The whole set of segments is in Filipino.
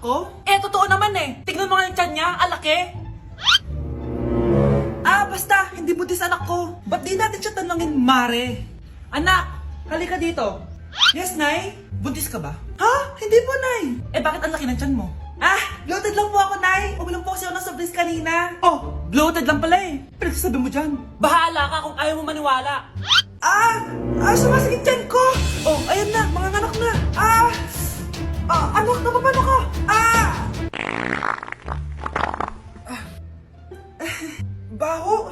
ko? Eh, totoo naman eh. Tignan mo nga yung tiyan niya, alaki. Basta, hindi buntis anak ko. Ba't di natin siya tanongin, Mare? Anak, halika dito. Yes, Nay? Buntis ka ba? Ha? Hindi po, Nay. Eh, bakit ang laki ng tiyan mo? Bloated lang po ako, Nay. Uminom po kasi ako ng soft drinks kanina. Oh, bloated lang pala eh. Pinagsasabi mo dyan. Bahala ka kung ayaw mo maniwala. Sumasakit tiyan ko. Oh, ayan na, mga anak na. Anak, napapano ka? Baho.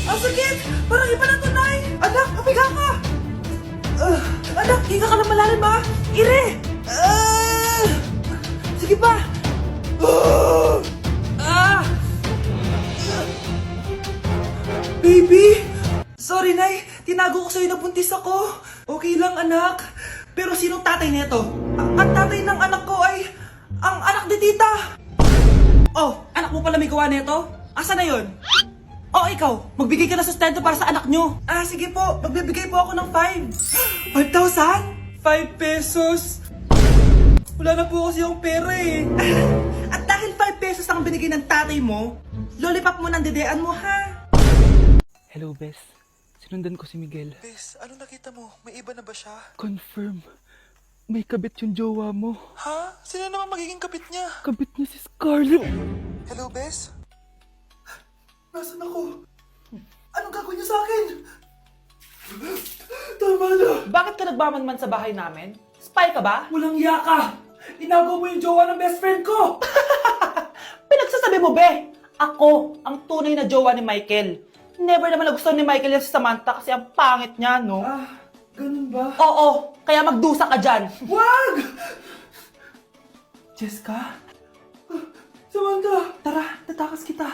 Ang sakit. Parang iba na to, Nay. Anak, papiga ka. Anak, hinga ka na malalim, ha? Ire. Sige pa. Baby. Sorry, Nay. Tinago ko sa'yo na buntis ako. Okay lang, anak. Pero sinong tatay nito? Ang tatay ng anak ko ay ang anak ni tita. Oh, anak mo pala may gawa nito? Asa na yun? Oh, ikaw, magbigay ka na sustento para sa anak nyo. Sige po, magbibigay po ako ng 5. 5,000? 5 pesos? Wala na po kasi yung pera eh. At dahil 5 pesos ang binigay ng tatay mo, lollipop mo ng dedean mo, ha? Hello, Bes. Sinundan ko si Miguel. Bes, ano nakita mo? May iba na ba siya? Confirm. May kabit yung jowa mo. Ha? Sino naman magiging kapit niya? Kabit niya si Scarlett. Hello, Bes? Nasaan ako? Anong gagawin niyo sa akin? Tama na! Bakit ka nagmamanman sa bahay namin? Spy ka ba? Walang yaka! Inago mo yung jowa ng best friend ko! Pinagsasabi mo, be! Ako, ang tunay na jowa ni Michael. Never naman nagustuhan ni Michael yan si Samantha kasi ang pangit niya, no? Ganun ba? Oo, kaya magdusa ka dyan. Wag! Jessica? Samantha! Tara, tatakas kita.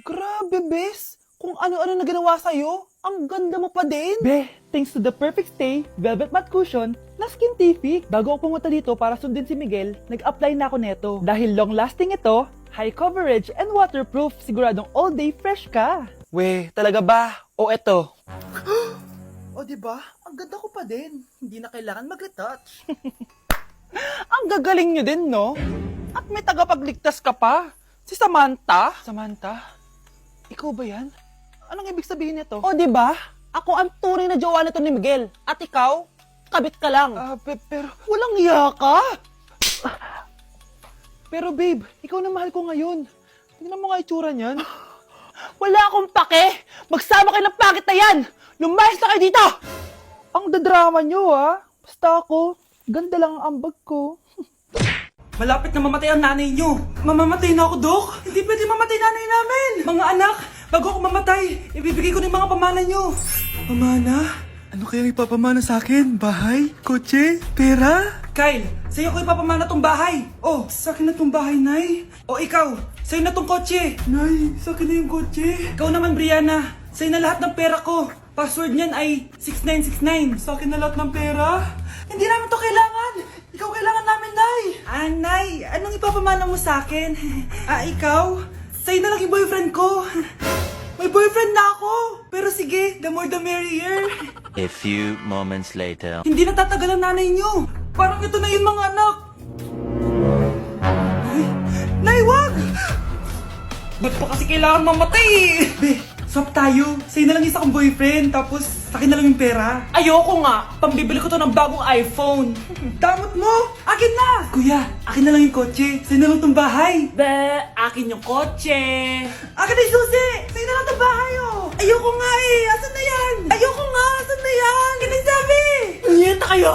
Grabe, Bes! Kung ano-ano na ginawa sa'yo, ang ganda mo pa din! Be, thanks to the perfect stay, velvet matte cushion, na Skintific. Bago ako pumunta dito para sundin si Miguel, nag-apply na ako neto. Dahil long-lasting ito, high coverage, and waterproof, siguradong all day fresh ka. We, talaga ba? O eto? O diba? Ang ganda ko pa din. Hindi na kailangan mag-retouch. Ang gagaling nyo din, no? At may tagapagligtas ka pa. Si Samantha. Samantha? Ikaw ba yan? Anong ibig sabihin nito? O, di ba? Ako ang tunay na jowa nito ni Miguel. At ikaw, kabit ka lang. Pero... Walang iya ka! Pero babe, ikaw na mahal ko ngayon. Tingnan mo nga itsura niyan. Wala akong pake! Magsama kayo ng pangit na yan! Lumayas na kayo dito! Ang dadrama nyo, ha? Basta ako, ganda lang ang ambag ko. Malapit na mamatay ang nanay nyo. Mamamatay na ako, Dok. Hindi pwede mamatay nanay namin. Mga anak, bago ako mamatay, ibibigay ko na yung mga pamana nyo. Pamana? Ano kayang ipapamana sa akin? Bahay? Kotse? Pera? Kyle, sa'yo ko ipapamana tong bahay. Oh, sa akin na tong bahay, Nay. O ikaw, sa'yo na tong kotse. Nay, sa akin na yung kotse. Ikaw naman, Brianna, sa'yo na lahat ng pera ko. Password niyan ay 6969. Sa akin na lahat ng pera. Hindi namin to kailangan. Ikaw kailangan namin, Nay. Nay, anong ipapamana mo sa akin? Ikaw? Sa'yo na lang yung boyfriend ko. May boyfriend na ako. Pero sige, the more the merrier. A few moments later. Hindi natatagal ang nanay niyo. Parang ito na yung mga anak. Nay, wag! Ba't pa kasi kailangan mamatay eh? Be, swap tayo. Sa'yo na lang isa kong boyfriend, tapos sa akin na lang yung pera. Ayoko nga. Pambibili ko to ng bagong iPhone. Damot mo! Akin na! Kuya, akin na lang yung kotse. Sa'yo na lang tong bahay. Be, akin yung kotse. Akin na yung susi! Sa'yo na lang tong bahay, oh! Ayoko nga eh! Asan na yan? Ayoko nga! Asan na yan? Akin na yung sabi! Unyeta kayo!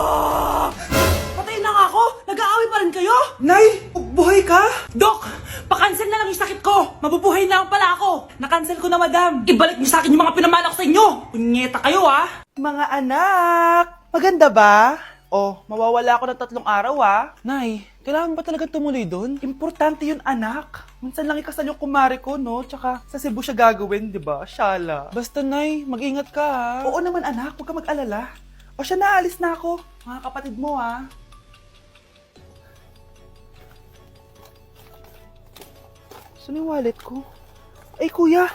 Patayin na nga ako! Nag-aaway pa rin kayo? Nay! Buhay ka? Dok! Pakancel na lang yung sakit ko! Mabubuhay na lang pala ako! Nakancel ko na, madam! Ibalik niyo sa akin yung mga pinamana ko sa inyo! Unyeta kayo, ah! Mga anak! Maganda ba? Oh, mawawala ako ng 3 araw, Nay, kailangan ba talaga tumuloy doon? Importante yun, anak. Minsan lang ikasal yung kumare ko, no? Tsaka sa Cebu siya gagawin, di ba? Shala. Basta, Nay, mag-ingat ka, ha? Oo naman, anak. Huwag ka mag-alala. O siya, naalis na ako. Mga kapatid mo, ha? Saan yung wallet ko? Ay, kuya!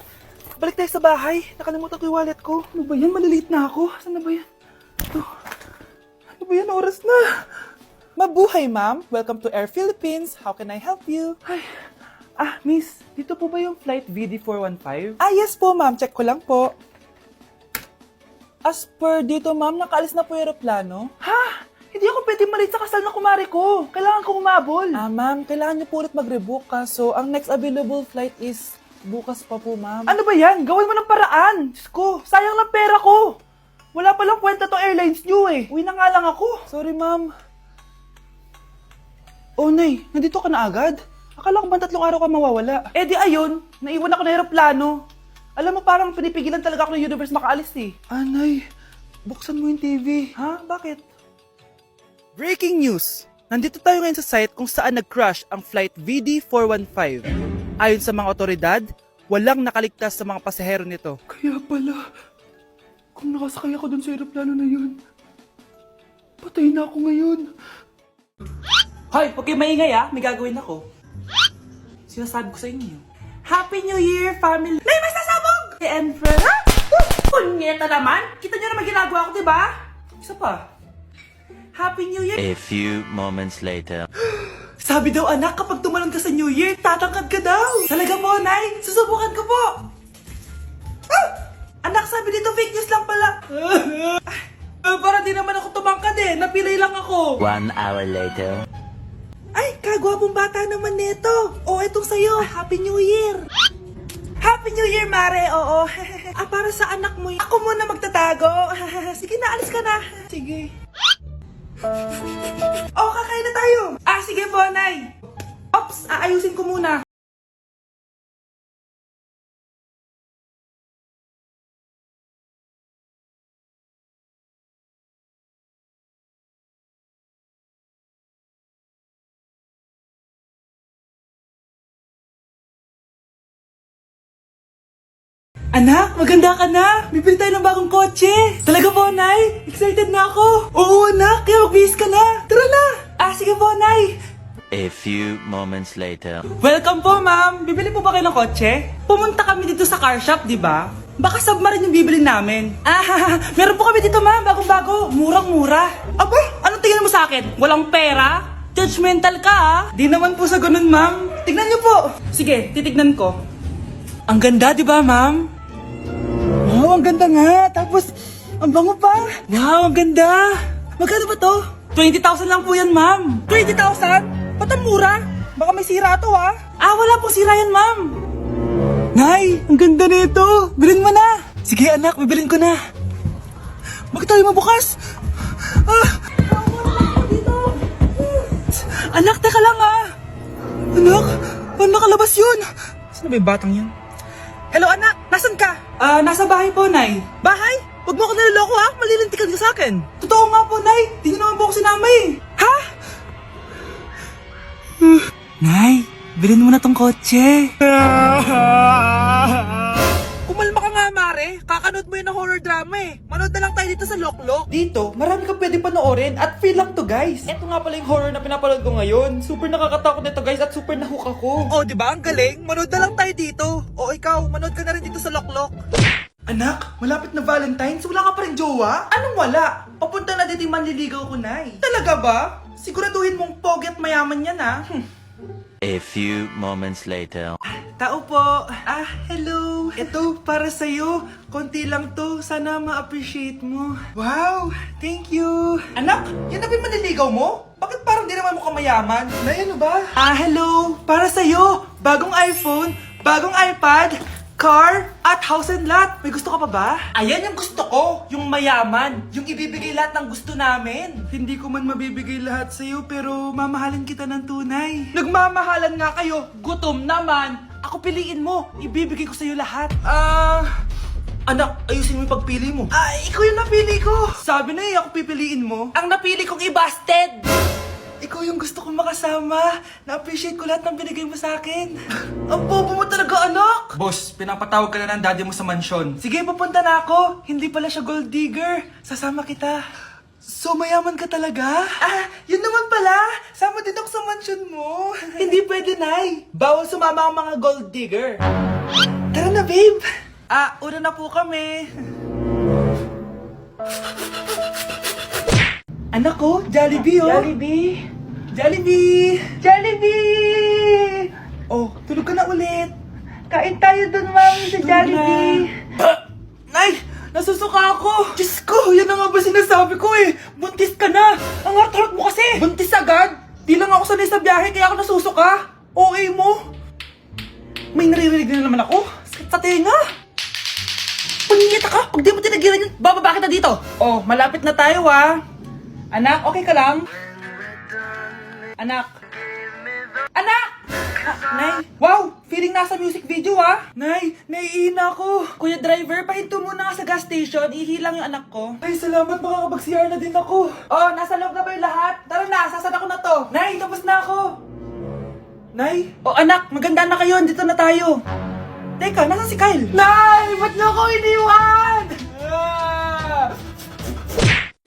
Balik tayo sa bahay. Nakalimutan ko yung wallet ko. Ano ba yan? Maliliit na ako. Saan na ba yan? Ito. ba yan? Oras na. Mabuhay, ma'am. Welcome to Air Philippines. How can I help you? Ay. Miss, dito po ba yung flight VD415? Yes po, ma'am. Check ko lang po. As per dito, ma'am, nakaalis na po yung aeroplano. Ha? Hindi ako pwede malit sa kasal na kumari ko. Kailangan ko umabol. Ma'am, kailangan niyo po ulit mag-rebook so ang next available flight is bukas pa po, ma'am. Ano ba yan? Gawin mo ng paraan. Diyos ko, sayang lang pera ko. Wala palang kwenta to airlines niyo eh. Uwi na nga lang ako. Sorry, ma'am. Oh, Nay, nandito ka na agad? Akala ko ba 3 araw ka mawawala? Eh di ayun, naiwan ako ng aeroplano. Alam mo, parang pinipigilan talaga ako ng universe makaalis eh. Nay, buksan mo yung TV. Ha? Bakit? Breaking news! Nandito tayo ngayon sa site kung saan nag-crash ang flight VD415. Ayon sa mga otoridad, walang nakaligtas sa mga pasahero nito. Kaya pala, kung nakasakay ako dun sa aeroplano na yun, patay na ako ngayon. Hoy, huwag kayo maingay may gagawin ako. Sinasabi ko sa inyo. Happy New Year, family! Nay, may sasabog! And friend, ha? Punyeta naman! Kita niyo naman ginagawa ko, diba? Isa pa. Happy New Year! A few moments later. Sabi daw anak, kapag tumalon ka sa New Year, tatangkad ka daw. Talaga po, Nay? Susubukan ko po. Anak, sabi dito fake news lang pala. Para di naman ako tumangkad napilay lang ako. 1 hour later. Ay, kagwapong bata naman neto. Etong sa'yo. Happy New Year. Happy New Year, Mare. Oo. Para sa anak mo. Ako muna magtatago. Sige na, alis ka na. Sige. Kakain na tayo. Sige po, Nay. Ops, aayusin ko muna. Anak, maganda ka na. Bibili tayo ng bagong kotse. Talaga po, Nay? Excited na ako. Oo, anak. Kaya magbihis ka na. Tara na. Sige po, Nay. A few moments later. Welcome po, ma'am. Bibili po ba kayo ng kotse? Pumunta kami dito sa car shop, di ba? Baka submarine yung bibili namin. Meron po kami dito, ma'am. Bagong-bago. Murang-mura. Aba, anong tingin mo sa akin? Walang pera? Judgmental ka, Di naman po sa ganun, ma'am. Tignan niyo po. Sige, titignan ko. Ang ganda, di ba, ma'am? Wow, ang ganda nga. Tapos, ang bango pa. Wow, ang ganda. Magkano ba to? 20,000 lang po yan, ma'am. 20,000? Ba't ang mura? Baka may sira to, wala pong sira yan, ma'am. Nay, ang ganda nito. Bilhin mo na. Sige, anak, bibilin ko na. Bakit tayo mabukas? Anak, teka lang, Anak, paano nakalabas yun? Saan ba yung batang yun? Hello, anak! Nasaan ka? Nasa bahay po, Nay. Bahay? Huwag mo ako naloloko, Malilintikan ka sa akin. Totoo nga po, Nay. Di niyo naman po ako sinama, Ha? Nay, bilhin mo na tong kotse. Kumalma ka nga, Mare. Kakanood mo yun ng horror drama, Manood na lang tayo dito sa Loklok. Dito, marami kang pwede panoorin at feel lang to, guys. Ito nga pala yung horror na pinapanood ko ngayon. Super nakakatakot nito, guys, at super nahook ako. Di ba? Ang galing. Manood na lang tayo dito. Ikaw, manood ka na rin dito sa Loklok. Anak, malapit na Valentine's, wala ka pa rin jowa? Anong wala? Papunta na dito yung manliligaw ko, Nay. Talaga ba? Siguraduhin mong pogi at mayaman yan, A few moments later. Tao po. Hello. Ito, para sa'yo. Konti lang to. Sana ma-appreciate mo. Wow, thank you. Anak, yan na ba yung manliligaw mo? Bakit parang di naman mo kamayaman? Nay, ano ba? Hello. Para sa'yo. Bagong iPhone, bagong iPad, car, at house and lot. May gusto ka pa ba? Ayan yung gusto ko. Yung mayaman. Yung ibibigay lahat ng gusto namin. Hindi ko man mabibigay lahat sa'yo, pero mamahalin kita ng tunay. Nagmamahalan nga kayo. Gutom naman. Ako piliin mo. Ibibigay ko sa'yo lahat. Anak, ayusin mo yung pagpili mo. Ikaw yung napili ko. Sabi na ako pipiliin mo. Ang napili kong i-busted. Ikaw yung gusto kong makasama. Na-appreciate ko lahat ng binigay mo sa akin. Ang bobo mo talaga, anak! Boss, pinapatawag ka na ng daddy mo sa mansyon. Sige, pupunta na ako. Hindi pala siya gold digger. Sasama kita. So, mayaman ka talaga? Yun naman pala. Sama din ako sa mansyon mo. Hindi pwede, Nay. Bawal sumama ang mga gold digger. Tara na, babe. Una na po kami. Anak ko, Jollibee oh. Jollibee! Jollibee! Jollibee! Oh, tulog ka na ulit. Kain tayo dun, mami, sa Jollibee! Nay! Nasusuka ako! Diyos ko! Yan na nga ba sinasabi ko eh! Buntis ka na! Ang harap mo kasi! Buntis agad? Di lang ako sanay sa biyahe kaya ako nasusuka! Okay mo? May naririnig na naman ako! Sakit sa tenga! Paningita ka! Pag di mo tinagilan yun, bababa kita dito! Oh, malapit na tayo ah! Anak, okay ka lang? Anak! Anak! Nay! Wow! Feeling nasa music video ah! Nay! Naiihina ako! Kuya driver, pahinto muna nga sa gas station. Ihilang yung anak ko. Ay, salamat! Makakapag-CR na din ako. Oh, nasa loob na ba yung lahat? Tara na! Sasada ko na to! Nay! Tapos na ako! Nay! Oh anak! Maganda na kayo! Dito na tayo! Teka, nasa si Kyle? Nay! Ba't niyo ako iniwan?